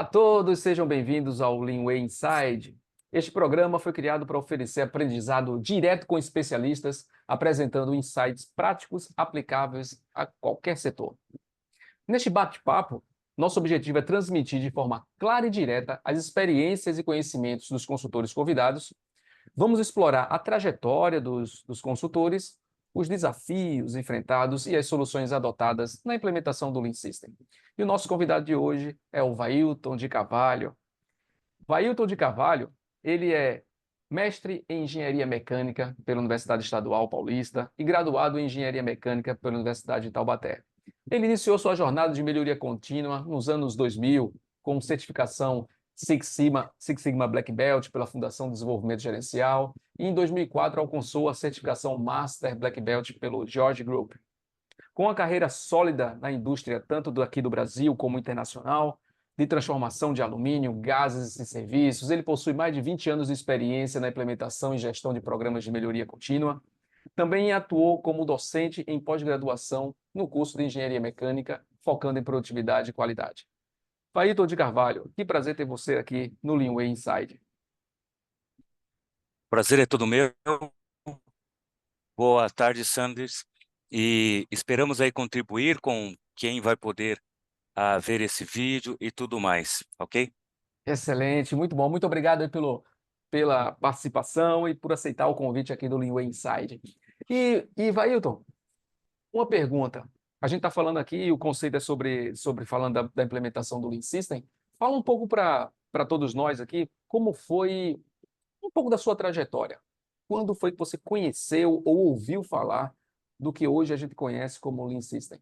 Olá a todos, sejam bem-vindos ao Leanway Inside. Este programa foi criado para oferecer aprendizado direto com especialistas, apresentando insights práticos aplicáveis a qualquer setor. Neste bate-papo, nosso objetivo é transmitir de forma clara e direta as experiências e conhecimentos dos consultores convidados. Vamos explorar a trajetória dos consultores, os desafios enfrentados e as soluções adotadas na implementação do Lean System. E o nosso convidado de hoje é o Vailton de Carvalho. Vailton de Carvalho, ele é mestre em Engenharia Mecânica pela Universidade Estadual Paulista e graduado em Engenharia Mecânica pela Universidade de Taubaté. Ele iniciou sua jornada de melhoria contínua nos anos 2000, com certificação Six Sigma Black Belt pela Fundação de Desenvolvimento Gerencial, e em 2004 alcançou a certificação Master Black Belt pelo George Group. Com uma carreira sólida na indústria, tanto aqui do Brasil como internacional, de transformação de alumínio, gases e serviços, ele possui mais de 20 anos de experiência na implementação e gestão de programas de melhoria contínua. Também atuou como docente em pós-graduação no curso de Engenharia Mecânica, focando em produtividade e qualidade. Vailton de Carvalho, que prazer ter você aqui no Leanway Inside. Prazer é todo meu. Boa tarde, Sanders. E esperamos aí contribuir com quem vai poder ver esse vídeo e tudo mais, ok? Excelente, muito bom. Muito obrigado aí pela participação e por aceitar o convite aqui do Leanway Inside. E Vailton, uma pergunta. A gente está falando aqui, o conceito é sobre falando da implementação do Lean System. Fala um pouco para todos nós aqui, como foi um pouco da sua trajetória. Quando foi que você conheceu ou ouviu falar do que hoje a gente conhece como Lean System?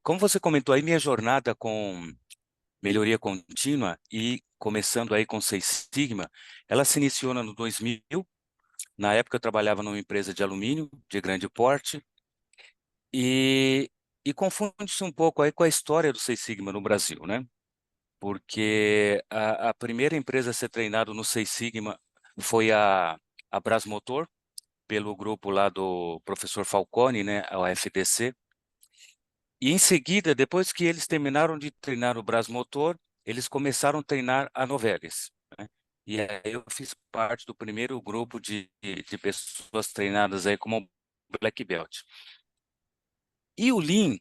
Como você comentou aí, minha jornada com melhoria contínua e começando aí com Six Sigma, ela se iniciou no ano 2000. Na época eu trabalhava numa empresa de alumínio de grande porte e, e confunde-se um pouco aí com a história do Six Sigma no Brasil, né? Porque a primeira empresa a ser treinada no Six Sigma foi a Brasmotor, pelo grupo lá do professor Falcone, né, a FDC. E em seguida, depois que eles terminaram de treinar o Brasmotor, eles começaram a treinar a Novelis, né? E aí eu fiz parte do primeiro grupo de pessoas treinadas aí como Black Belt. E o Lean,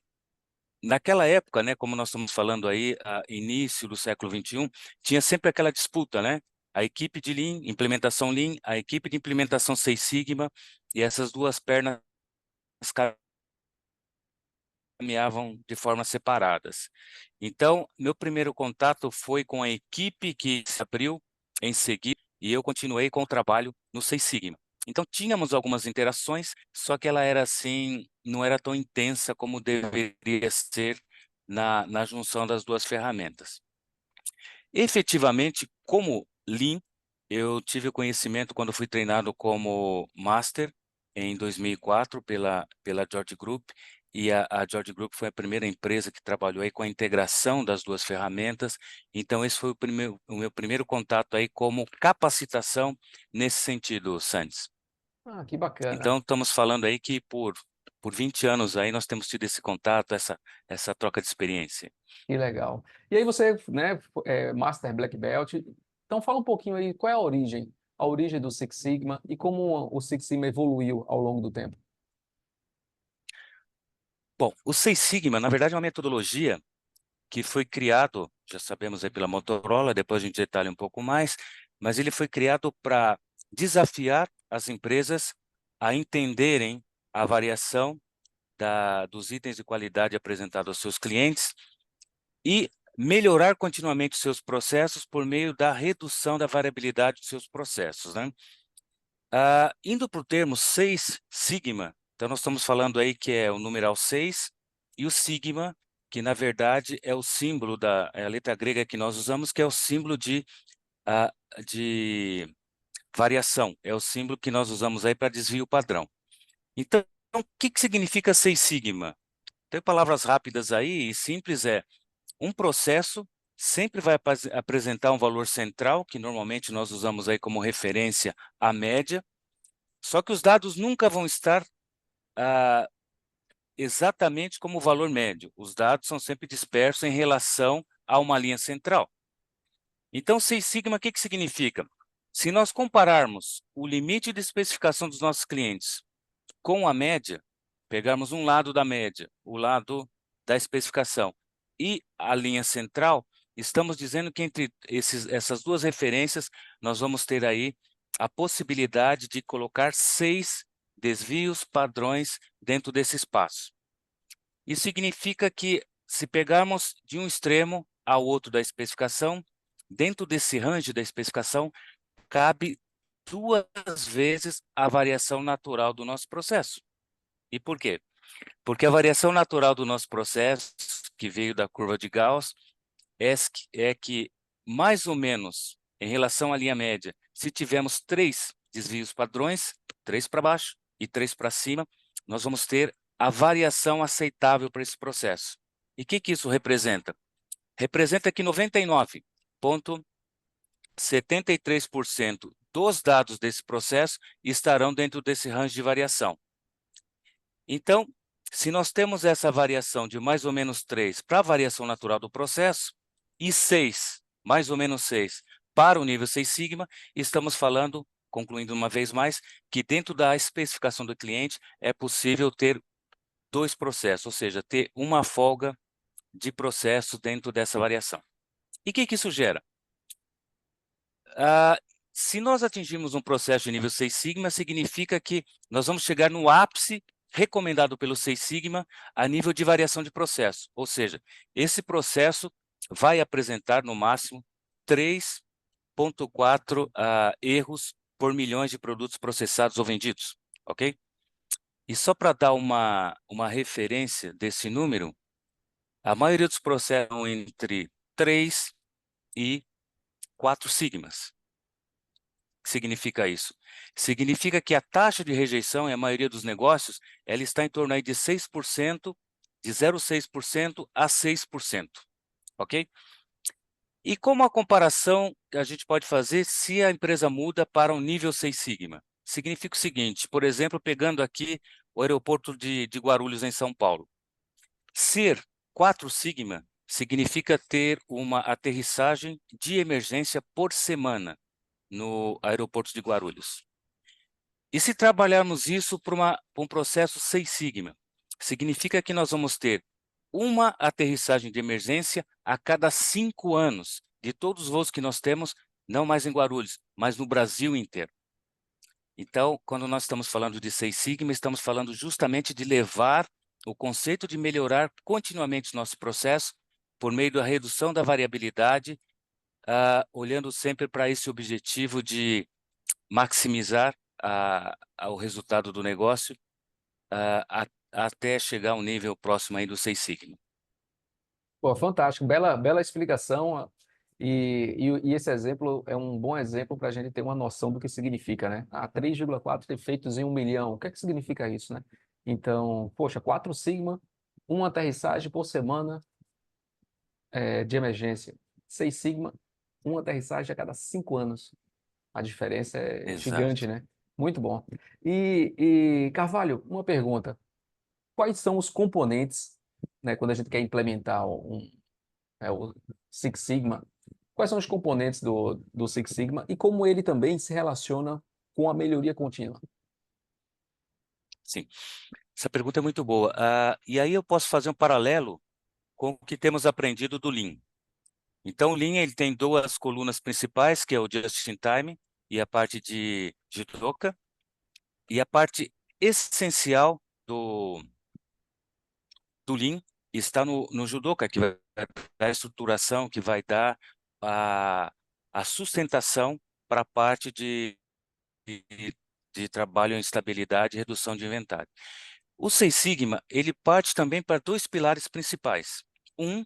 naquela época, né, como nós estamos falando aí, início do século XXI, tinha sempre aquela disputa, né? A equipe de Lean, implementação Lean, a equipe de implementação Six Sigma, e essas duas pernas caminhavam de formas separadas. Então, meu primeiro contato foi com a equipe que se abriu em seguida, e eu continuei com o trabalho no Six Sigma. Então, tínhamos algumas interações, só que ela era assim, não era tão intensa como deveria ser na junção das duas ferramentas. Efetivamente, como Lean, eu tive o conhecimento quando fui treinado como Master em 2004 pela George Group, e a George Group foi a primeira empresa que trabalhou aí com a integração das duas ferramentas. Então esse foi o meu primeiro contato aí como capacitação nesse sentido, Sandes. Ah, que bacana. Então estamos falando aí que por 20 anos aí nós temos tido esse contato, essa troca de experiência. Que legal. E aí você, né, é Master Black Belt. Então fala um pouquinho aí, qual é a origem do Six Sigma e como o Six Sigma evoluiu ao longo do tempo. Bom, o Six Sigma, na verdade, é uma metodologia que foi criado, já sabemos aí pela Motorola, depois a gente detalha um pouco mais, mas ele foi criado para desafiar as empresas a entenderem a variação dos itens de qualidade apresentados aos seus clientes e melhorar continuamente seus processos por meio da redução da variabilidade dos seus processos, né? Indo para o termo 6 Sigma, então nós estamos falando aí que é o numeral 6 e o Sigma, que na verdade é o símbolo é a letra grega que nós usamos, que é o símbolo de variação, é o símbolo que nós usamos aí para desvio padrão. Então, o que significa 6 Sigma? Tem palavras rápidas aí e simples, um processo sempre vai apresentar um valor central, que normalmente nós usamos aí como referência a média, só que os dados nunca vão estar exatamente como o valor médio. Os dados são sempre dispersos em relação a uma linha central. Então, Seis Sigma, o que significa? Se nós compararmos o limite de especificação dos nossos clientes com a média, pegarmos um lado da média, o lado da especificação e a linha central, estamos dizendo que entre essas duas referências, nós vamos ter aí a possibilidade de colocar 6 desvios padrões dentro desse espaço. Isso significa que, se pegarmos de um extremo ao outro da especificação, dentro desse range da especificação, cabe 2 vezes a variação natural do nosso processo. E por quê? Porque a variação natural do nosso processo, que veio da curva de Gauss, é que, mais ou menos, em relação à linha média, se tivermos 3 desvios padrões, 3 para baixo e 3 para cima, nós vamos ter a variação aceitável para esse processo. E o que isso representa? Representa que 99,73% dos dados desse processo estarão dentro desse range de variação. Então, se nós temos essa variação de mais ou menos 3 para a variação natural do processo e 6, mais ou menos 6, para o nível 6 sigma, estamos falando, concluindo uma vez mais, que dentro da especificação do cliente é possível ter 2 processos, ou seja, ter uma folga de processo dentro dessa variação. E o que isso gera? Se nós atingirmos um processo de nível 6 sigma, significa que nós vamos chegar no ápice recomendado pelo 6 sigma a nível de variação de processo. Ou seja, esse processo vai apresentar no máximo 3,4 erros por milhões de produtos processados ou vendidos, ok? E só para dar uma referência desse número, a maioria dos processos são entre 3 e 4 sigmas. O que significa isso? Significa que a taxa de rejeição, em a maioria dos negócios, ela está em torno aí de 6%, de 0,6% a 6%, ok? E como a comparação que a gente pode fazer se a empresa muda para um nível 6 sigma? Significa o seguinte, por exemplo, pegando aqui o aeroporto de Guarulhos, em São Paulo. Ser 4 sigma significa ter uma aterrissagem de emergência por semana no aeroporto de Guarulhos. E se trabalharmos isso para um processo 6 sigma, significa que nós vamos ter uma aterrissagem de emergência a cada 5 anos, de todos os voos que nós temos, não mais em Guarulhos, mas no Brasil inteiro. Então, quando nós estamos falando de 6 sigma, estamos falando justamente de levar o conceito de melhorar continuamente nosso processo por meio da redução da variabilidade, olhando sempre para esse objetivo de maximizar o resultado do negócio até chegar a um nível próximo aí do 6 sigma. Pô, fantástico, bela explicação. E esse exemplo é um bom exemplo para a gente ter uma noção do que significa, né? 3,4 efeitos em 1 milhão. O que é que significa isso, né? Então, poxa, 4 sigma, uma aterrissagem por semana de emergência. 6 sigma, uma aterrissagem a cada 5 anos. A diferença é gigante, Exato. né? Muito bom. E Carvalho, uma pergunta. Quais são os componentes, né, quando a gente quer implementar o Six Sigma, quais são os componentes do Six Sigma e como ele também se relaciona com a melhoria contínua? Sim, essa pergunta é muito boa. E aí eu posso fazer um paralelo com o que temos aprendido do Lean. Então, o Lean ele tem 2 colunas principais, que é o Just in Time e a parte de Judoka. E a parte essencial do Lean está no Judoka, que vai dar a estruturação, que vai dar a sustentação para a parte de trabalho em estabilidade e redução de inventário. O Seis Sigma, ele parte também para 2 pilares principais. Um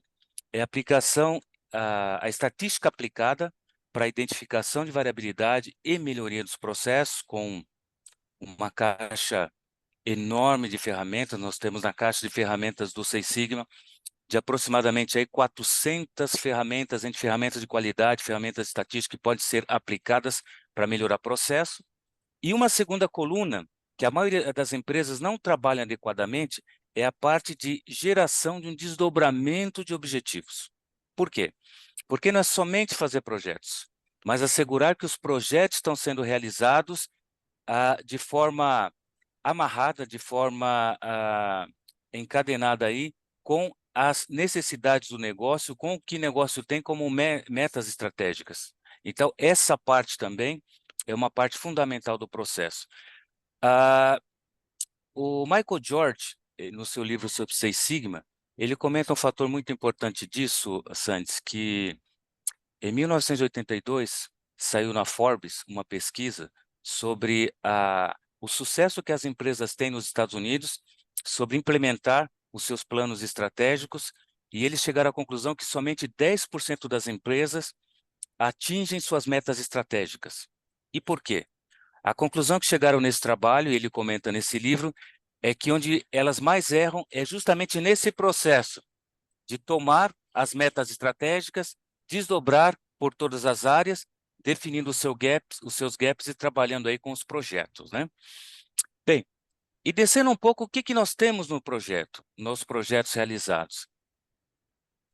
é a aplicação, a estatística aplicada para a identificação de variabilidade e melhoria dos processos, com uma caixa enorme de ferramentas. Nós temos na caixa de ferramentas do Seis Sigma de aproximadamente aí 400 ferramentas, entre ferramentas de qualidade, ferramentas estatísticas que podem ser aplicadas para melhorar processo. E uma segunda coluna, que a maioria das empresas não trabalham adequadamente, é a parte de geração de um desdobramento de objetivos. Por quê? Porque não é somente fazer projetos, mas assegurar que os projetos estão sendo realizados de forma amarrada, de forma encadenada aí com as necessidades do negócio, com o que o negócio tem como metas estratégicas. Então, essa parte também é uma parte fundamental do processo. O Michael George, no seu livro sobre Seis Sigma, ele comenta um fator muito importante disso, Sandes, que em 1982 saiu na Forbes uma pesquisa sobre o sucesso que as empresas têm nos Estados Unidos sobre implementar os seus planos estratégicos, e eles chegaram à conclusão que somente 10% das empresas atingem suas metas estratégicas. E por quê? A conclusão que chegaram nesse trabalho, e ele comenta nesse livro, é que onde elas mais erram é justamente nesse processo de tomar as metas estratégicas, desdobrar por todas as áreas, definindo os seus gaps e trabalhando aí com os projetos, né? Bem, e descendo um pouco, o que que nós temos no projeto, nos projetos realizados?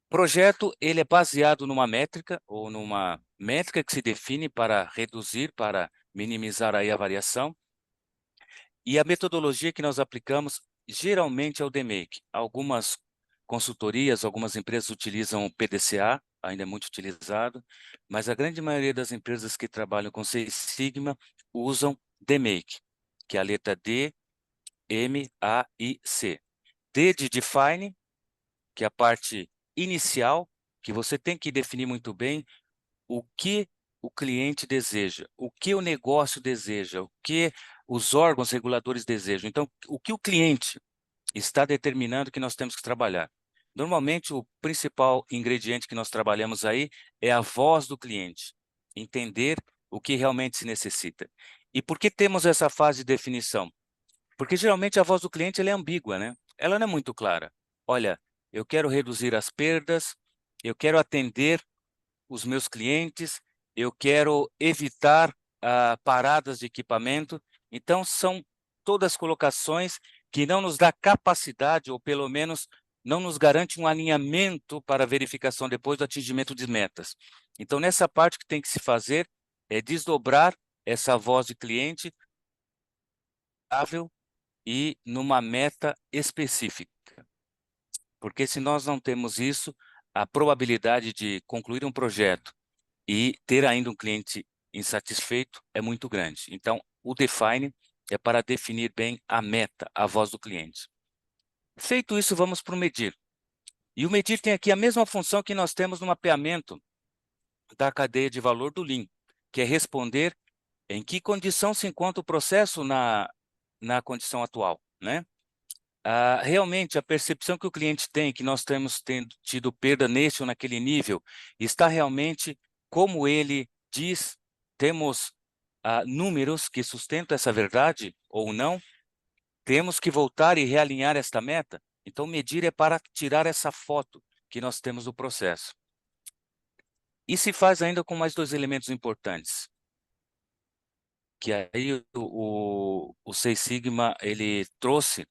O projeto, ele é baseado numa métrica, ou numa métrica que se define para reduzir, para minimizar aí a variação, e a metodologia que nós aplicamos geralmente é o DMake. Algumas consultorias, algumas empresas utilizam o PDCA, ainda é muito utilizado, mas a grande maioria das empresas que trabalham com Six Sigma usam DMake, que é a letra D, M, A e C. D de Define, que é a parte inicial, que você tem que definir muito bem o que o cliente deseja, o que o negócio deseja, o que os órgãos reguladores desejam. Então, o que o cliente está determinando que nós temos que trabalhar. Normalmente, o principal ingrediente que nós trabalhamos aí é a voz do cliente, entender o que realmente se necessita. E por que temos essa fase de definição? Porque geralmente a voz do cliente ela é ambígua, né? Ela não é muito clara. Olha, eu quero reduzir as perdas, eu quero atender os meus clientes, eu quero evitar paradas de equipamento. Então, são todas colocações que não nos dá capacidade, ou pelo menos não nos garante um alinhamento para verificação depois do atingimento de metas. Então, nessa parte que tem que se fazer é desdobrar essa voz de cliente e numa meta específica. Porque se nós não temos isso, a probabilidade de concluir um projeto e ter ainda um cliente insatisfeito é muito grande. Então, o define é para definir bem a meta, a voz do cliente. Feito isso, vamos para o medir. E o medir tem aqui a mesma função que nós temos no mapeamento da cadeia de valor do Lean, que é responder em que condição se encontra o processo na condição atual, né? Realmente, a percepção que o cliente tem, que nós temos tido perda nesse ou naquele nível, está realmente como ele diz, temos números que sustentam essa verdade ou não? Temos que voltar e realinhar esta meta? Então, medir é para tirar essa foto que nós temos do processo. E se faz ainda com mais dois elementos importantes, que aí o Seis Sigma ele trouxe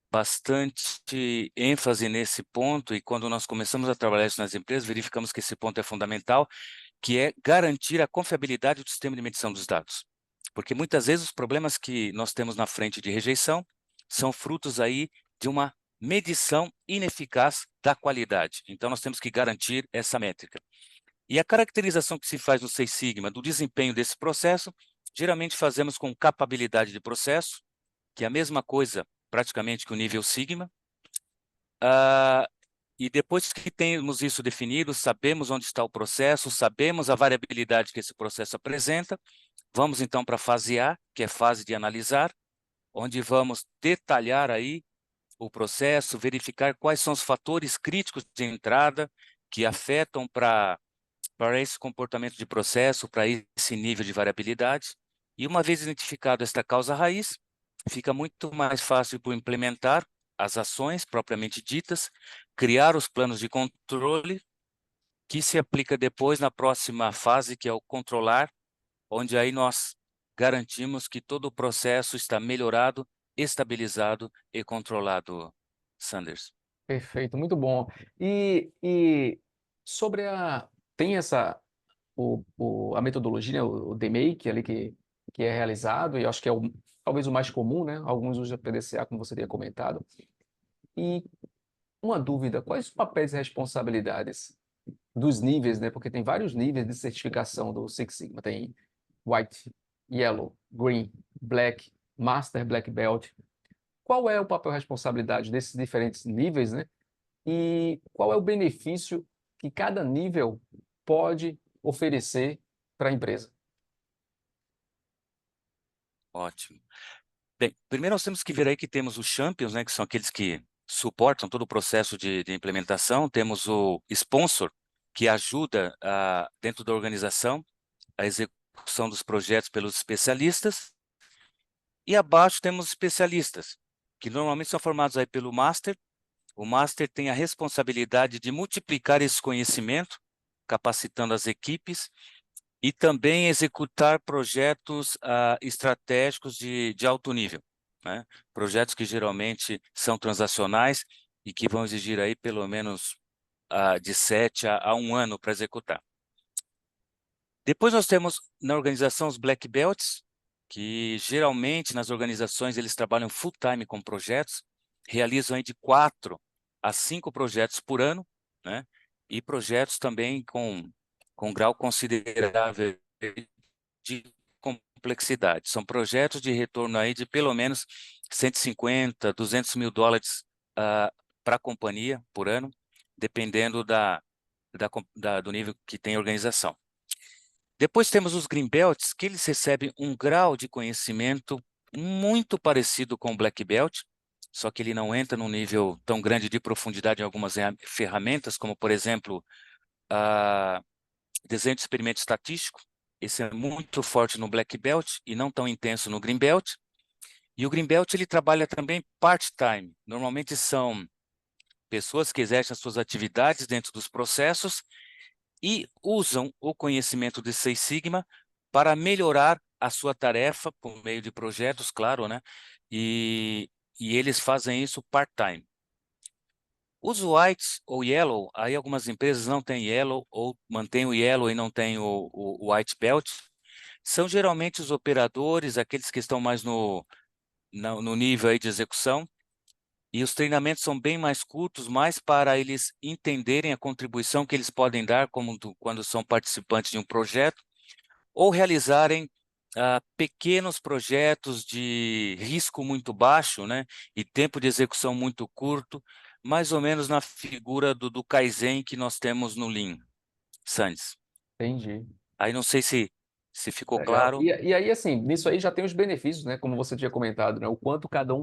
bastante ênfase nesse ponto, e quando nós começamos a trabalhar isso nas empresas, verificamos que esse ponto é fundamental, que é garantir a confiabilidade do sistema de medição dos dados. Porque muitas vezes os problemas que nós temos na frente de rejeição são frutos aí de uma medição ineficaz da qualidade. Então, nós temos que garantir essa métrica. E a caracterização que se faz no Seis Sigma do desempenho desse processo, geralmente fazemos com capabilidade de processo, que é a mesma coisa praticamente que o nível Sigma. E depois que temos isso definido, sabemos onde está o processo, sabemos a variabilidade que esse processo apresenta, vamos então para a fase A, que é a fase de analisar, onde vamos detalhar aí o processo, verificar quais são os fatores críticos de entrada que afetam para esse comportamento de processo, para esse nível de variabilidade. E uma vez identificado esta causa raiz, fica muito mais fácil para implementar as ações propriamente ditas, criar os planos de controle, que se aplica depois na próxima fase, que é o controlar, onde aí nós garantimos que todo o processo está melhorado, estabilizado e controlado. Sanders. Perfeito, muito bom. E sobre tem a metodologia, né, o DMake ali que é realizado, e eu acho que é talvez o mais comum, né? Alguns usam PDCA, como você tinha comentado. E uma dúvida, quais os papéis e responsabilidades dos níveis, né? Porque tem vários níveis de certificação do Six Sigma. Tem White, Yellow, Green, Black, Master, Black Belt. Qual é o papel e responsabilidade desses diferentes níveis, né? E qual é o benefício que cada nível pode oferecer para a empresa? Ótimo. Bem, primeiro nós temos que ver aí que temos os champions, né, que são aqueles que suportam todo o processo de implementação. Temos o sponsor, que ajuda dentro da organização a execução dos projetos pelos especialistas. E abaixo temos especialistas, que normalmente são formados aí pelo master. O master tem a responsabilidade de multiplicar esse conhecimento, capacitando as equipes, e também executar projetos estratégicos de alto nível, né? Projetos que geralmente são transacionais e que vão exigir aí pelo menos de 7 a 1 ano para executar. Depois nós temos na organização os Black Belts, que geralmente nas organizações eles trabalham full time com projetos, realizam aí de 4 a 5 projetos por ano, né? E projetos também com grau considerável de complexidade. São projetos de retorno aí de pelo menos 150, 200 mil dólares para a companhia por ano, dependendo do nível que tem a organização. Depois temos os Green Belts, que eles recebem um grau de conhecimento muito parecido com o Black Belt, só que ele não entra num nível tão grande de profundidade em algumas ferramentas, como, por exemplo, desenho de experimento estatístico. Esse é muito forte no Black Belt e não tão intenso no Green Belt. E o Green Belt ele trabalha também part-time. Normalmente são pessoas que exercem as suas atividades dentro dos processos e usam o conhecimento de Six Sigma para melhorar a sua tarefa por meio de projetos, claro, né? E eles fazem isso part-time. Os whites ou yellow, aí algumas empresas não têm yellow ou mantêm o yellow e não têm o white belt. São geralmente os operadores, aqueles que estão mais no nível aí de execução. E os treinamentos são bem mais curtos, mais para eles entenderem a contribuição que eles podem dar quando são participantes de um projeto, ou realizarem pequenos projetos de risco muito baixo, né, e tempo de execução muito curto, mais ou menos na figura do Kaizen que nós temos no Lean, Sandes. Entendi. Aí não sei se ficou Legal. claro. E aí, assim, nisso aí já tem os benefícios, né? Como você tinha comentado, né? O quanto cada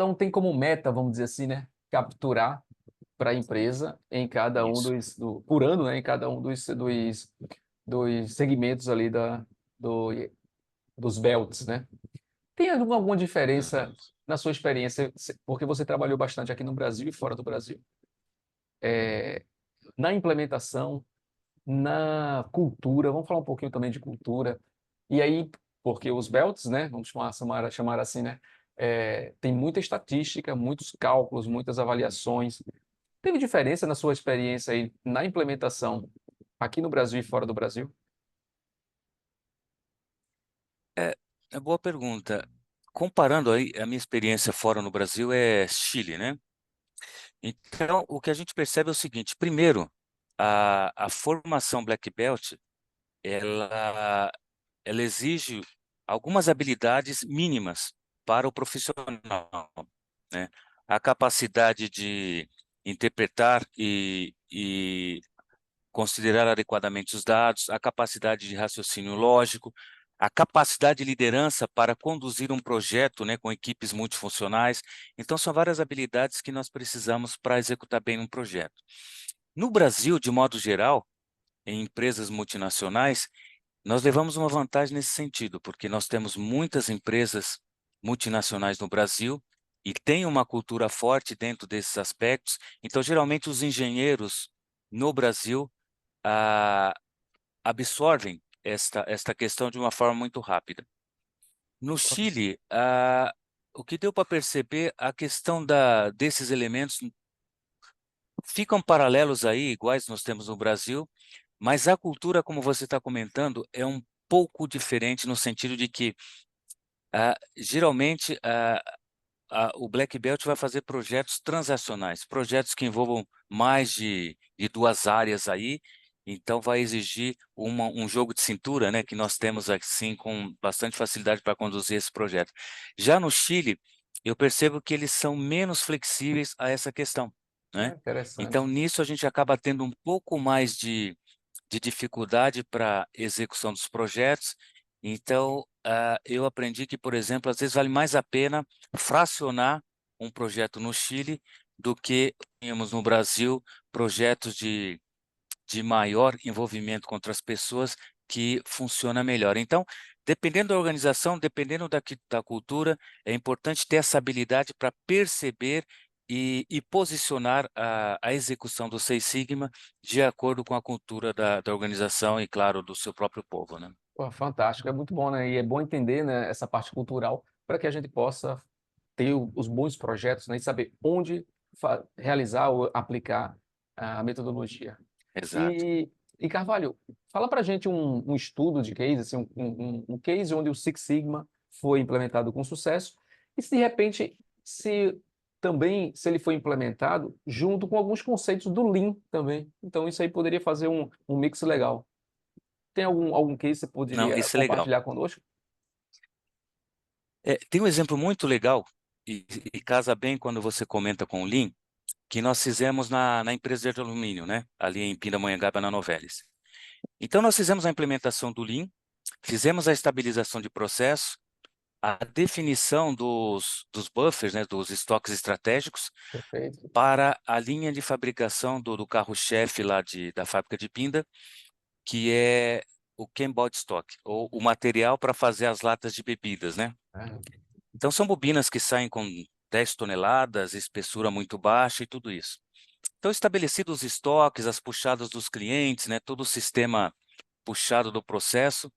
um tem como meta, vamos dizer assim, né? Capturar para a empresa em cada um Isso. por ano, né? Em cada um dos segmentos ali do, dos belts, né? Tem alguma Dos diferença belts. na sua experiência, porque você trabalhou bastante aqui no Brasil e fora do Brasil, na implementação, na cultura, vamos falar um pouquinho também de cultura, e aí, porque os belts, né, vamos chamar assim, né, tem muita estatística, muitos cálculos, muitas avaliações. Teve diferença na sua experiência aí na implementação aqui no Brasil e fora do Brasil? É boa pergunta. Comparando aí, a minha experiência fora no Brasil é Chile, né? Então, o que a gente percebe é o seguinte: primeiro, a formação Black Belt, ela, ela exige algumas habilidades mínimas para o profissional, né? A capacidade de interpretar e considerar adequadamente os dados, a capacidade de raciocínio lógico, a capacidade de liderança para conduzir um projeto, né, com equipes multifuncionais. Então, são várias habilidades que nós precisamos para executar bem um projeto. No Brasil, de modo geral, em empresas multinacionais, nós levamos uma vantagem nesse sentido, porque nós temos muitas empresas multinacionais no Brasil e tem uma cultura forte dentro desses aspectos. Então, geralmente, os engenheiros no Brasil ah, absorvem esta questão de uma forma muito rápida. No Chile, o que deu para perceber, a questão desses elementos ficam paralelos aí, iguais nós temos no Brasil, mas a cultura, como você está comentando, é um pouco diferente no sentido de que, geralmente, o Black Belt vai fazer projetos transacionais, projetos que envolvam mais de duas áreas aí, então vai exigir um jogo de cintura, né, que nós temos assim com bastante facilidade para conduzir esse projeto. Já no Chile, eu percebo que eles são menos flexíveis a essa questão, Ah, né? Então, interessante. nisso a gente acaba tendo um pouco mais de dificuldade para execução dos projetos. Então, eu aprendi que, por exemplo, às vezes vale mais a pena fracionar um projeto no Chile do que tínhamos no Brasil projetos de maior envolvimento com outras pessoas que funciona melhor. Então, dependendo da organização, dependendo da cultura, é importante ter essa habilidade para perceber e posicionar a execução do Seis Sigma de acordo com a cultura da organização e, claro, do seu próprio povo, né? Pô, fantástico, é muito bom, né? E é bom entender, né, essa parte cultural para que a gente possa ter os bons projetos, né, e saber onde realizar ou aplicar a metodologia. Exato. E Carvalho, fala para a gente um estudo de case, assim, um case onde o Six Sigma foi implementado com sucesso e se de repente, se também, se ele foi implementado junto com alguns conceitos do Lean também. Então isso aí poderia fazer um mix legal. Tem algum case que você Não, poderia isso é legal. compartilhar conosco? Tem um exemplo muito legal e casa bem quando você comenta com o Lean, que nós fizemos na empresa de alumínio, né? Ali em Pindamonhangaba, na Novelis. Então, nós fizemos a implementação do Lean, fizemos a estabilização de processo, a definição dos buffers, né, dos estoques estratégicos, Perfeito. para a linha de fabricação do carro-chefe lá da fábrica de Pinda, que é o Can Body Stock, ou o material para fazer as latas de bebidas, né? Ah, Então, são bobinas que saem com 10 toneladas, espessura muito baixa e tudo isso. Então, estabelecidos os estoques, as puxadas dos clientes, né, todo o sistema puxado do processo,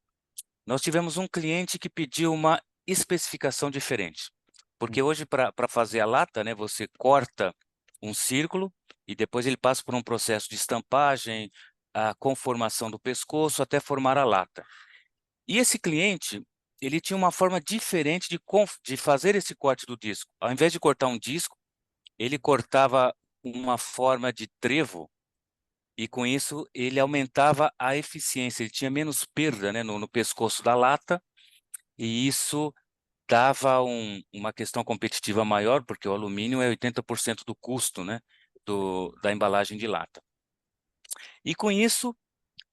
nós tivemos um cliente que pediu uma especificação diferente. Porque hoje, para fazer a lata, né, você corta um círculo e depois ele passa por um processo de estampagem, a conformação do pescoço até formar a lata. E esse cliente, ele tinha uma forma diferente de fazer esse corte do disco. Ao invés de cortar um disco, ele cortava uma forma de trevo e com isso ele aumentava a eficiência, ele tinha menos perda, né, no pescoço da lata e isso dava uma questão competitiva maior, porque o alumínio é 80% do custo, né, da embalagem de lata. E com isso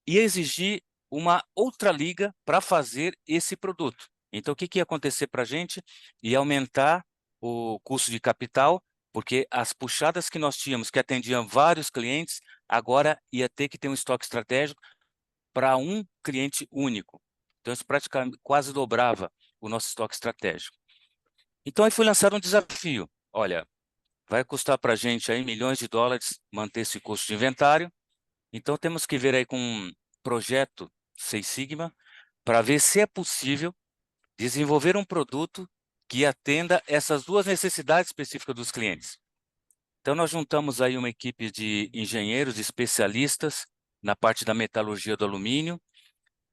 ia exigir uma outra liga para fazer esse produto. Então, o que ia acontecer para a gente? Ia aumentar o custo de capital, porque as puxadas que nós tínhamos, que atendiam vários clientes, agora ia ter que ter um estoque estratégico para um cliente único. Então, isso praticamente quase dobrava o nosso estoque estratégico. Então, aí foi lançado um desafio. Olha, vai custar para a gente aí milhões de dólares manter esse custo de inventário, então temos que ver aí com um projeto Seis Sigma para ver se é possível desenvolver um produto que atenda essas duas necessidades específicas dos clientes. Então nós juntamos aí uma equipe de engenheiros especialistas na parte da metalurgia do alumínio,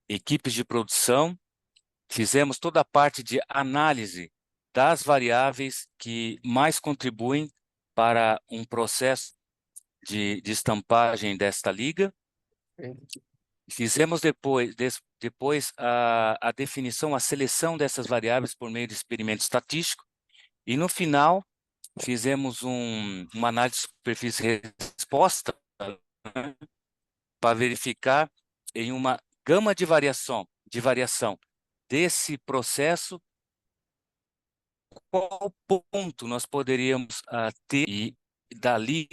equipes de produção, fizemos toda a parte de análise das variáveis que mais contribuem para um processo de estampagem desta liga. perfeito. Fizemos depois a definição, a seleção dessas variáveis por meio de experimento estatístico e no final fizemos uma análise de superfície-resposta para verificar em uma gama de variação desse processo qual ponto nós poderíamos ter e dali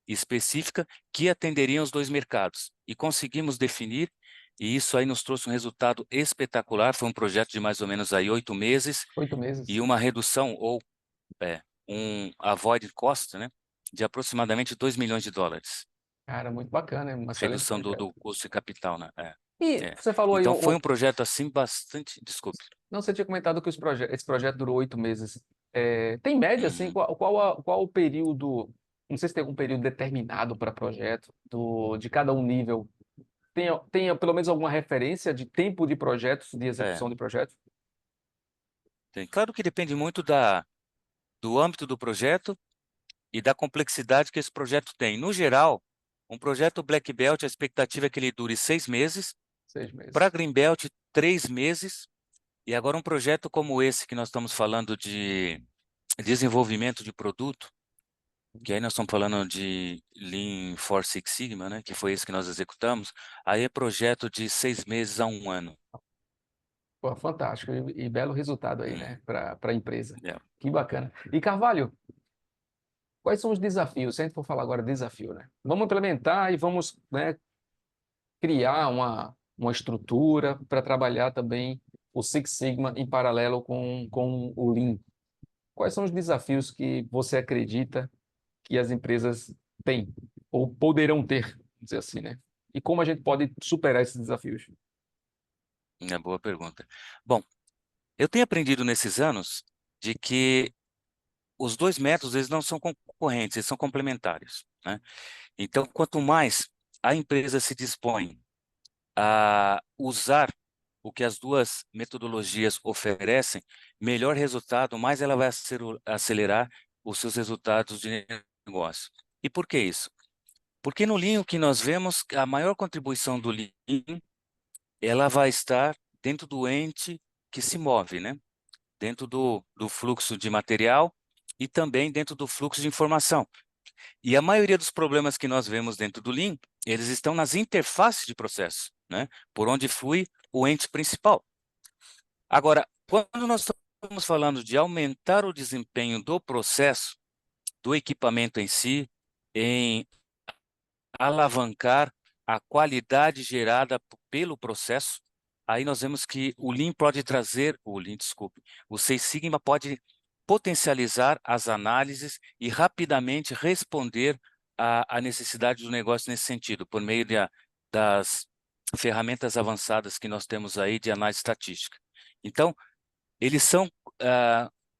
específica que atenderiam os dois mercados. E conseguimos definir, e isso aí nos trouxe um resultado espetacular. Foi um projeto de mais ou menos aí 8 meses 8 meses. e uma redução, ou um avoid cost, né, de aproximadamente 2 milhões de dólares. Cara, muito bacana, é um excelente Redução do, projeto. do custo de capital, né? E É. você falou aí, Então foi um projeto assim bastante, desculpe. não, você tinha comentado que esse projeto durou 8 meses. Tem média, assim, Uhum. qual o período, não sei se tem algum período determinado para projeto, de cada um nível. Tem pelo menos alguma referência de tempo de projetos, de É, execução de projetos? tem. Claro que depende muito do âmbito do projeto e da complexidade que esse projeto tem. No geral, um projeto Black Belt, a expectativa é que ele dure 6 meses, 6 meses. para Green Belt, 3 meses, e agora um projeto como esse que nós estamos falando de desenvolvimento de produto, que aí nós estamos falando de Lean Four Six Sigma, né, que foi esse que nós executamos, aí é projeto de 6 meses a 1 ano. Pô, fantástico. E belo resultado aí, Hum, né, para a empresa. é. Que bacana. E Carvalho, quais são os desafios? Se a gente for falar agora de desafio, né? Vamos implementar e vamos, né, criar uma estrutura para trabalhar também o Six Sigma em paralelo com o Lean. Quais são os desafios que você acredita que as empresas têm ou poderão ter, vamos dizer assim, né? E como a gente pode superar esses desafios? É boa pergunta. Bom, eu tenho aprendido nesses anos de que os dois métodos eles não são concorrentes, eles são complementares, né? Então, quanto mais a empresa se dispõe a usar o que as duas metodologias oferecem, melhor resultado, mais ela vai acelerar os seus resultados de negócio. E por que isso? Porque no Lean o que nós vemos, a maior contribuição do Lean, ela vai estar dentro do ente que se move, né? Dentro do fluxo de material e também dentro do fluxo de informação. E a maioria dos problemas que nós vemos dentro do Lean, eles estão nas interfaces de processo, né? Por onde flui o ente principal. Agora, quando nós estamos falando de aumentar o desempenho do processo, do equipamento em si, em alavancar a qualidade gerada pelo processo, aí nós vemos que o Lean pode trazer, o Lean, desculpe, o Six Sigma pode potencializar as análises e rapidamente responder à necessidade do negócio nesse sentido, por meio das ferramentas avançadas que nós temos aí de análise estatística. Então, eles são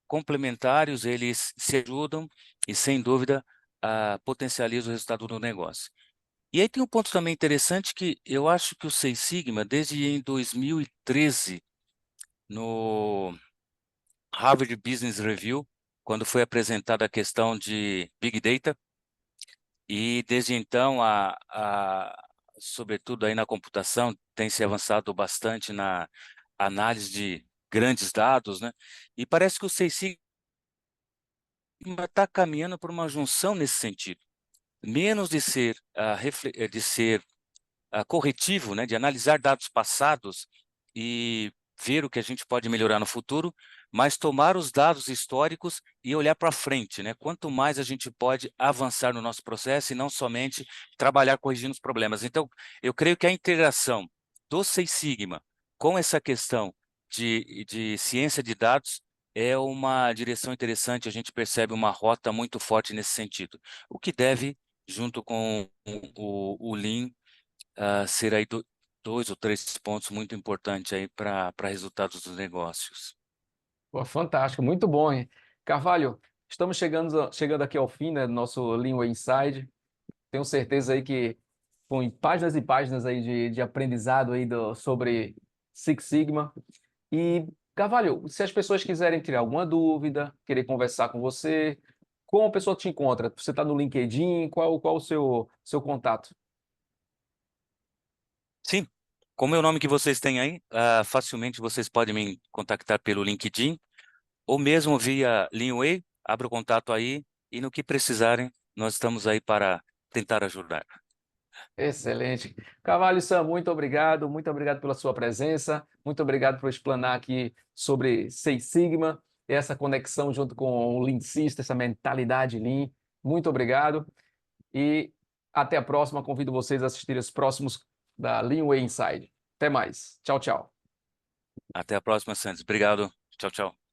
complementares, eles se ajudam e, sem dúvida, potencializam o resultado do negócio. E aí tem um ponto também interessante que eu acho que o Six Sigma, desde em 2013, no Harvard Business Review, quando foi apresentada a questão de Big Data, e desde então, sobretudo aí na computação, tem se avançado bastante na análise de grandes dados, né? E parece que o Six Sigma está caminhando por uma junção nesse sentido. Menos de ser, corretivo, né, de analisar dados passados e ver o que a gente pode melhorar no futuro, mas tomar os dados históricos e olhar para frente, né? Quanto mais a gente pode avançar no nosso processo e não somente trabalhar corrigindo os problemas. Então, eu creio que a integração do Six Sigma com essa questão de ciência de dados é uma direção interessante, a gente percebe uma rota muito forte nesse sentido, o que deve, junto com o Lean, ser aí 2 ou 3 pontos muito importantes aí para resultados dos negócios. Pô, fantástico, muito bom, hein? Carvalho, estamos chegando aqui ao fim, né, do nosso Lean Inside. Tenho certeza aí que com páginas e páginas aí de aprendizado aí sobre Six Sigma. E, Carvalho, se as pessoas quiserem tirar alguma dúvida, querer conversar com você, como a pessoa te encontra? Você está no LinkedIn? Qual o seu contato? Sim, como é o nome que vocês têm aí, facilmente vocês podem me contactar pelo LinkedIn ou mesmo via Leanway, abra o contato aí e no que precisarem, nós estamos aí para tentar ajudar. Excelente. Carvalho Sam, muito obrigado pela sua presença, muito obrigado por explanar aqui sobre Six Sigma, essa conexão junto com o Lean System, essa mentalidade Lean. Muito obrigado e até a próxima. Convido vocês a assistirem os próximos da Lean Way Inside. Até mais. Tchau, tchau. Até a próxima, Santos. Obrigado. Tchau, tchau.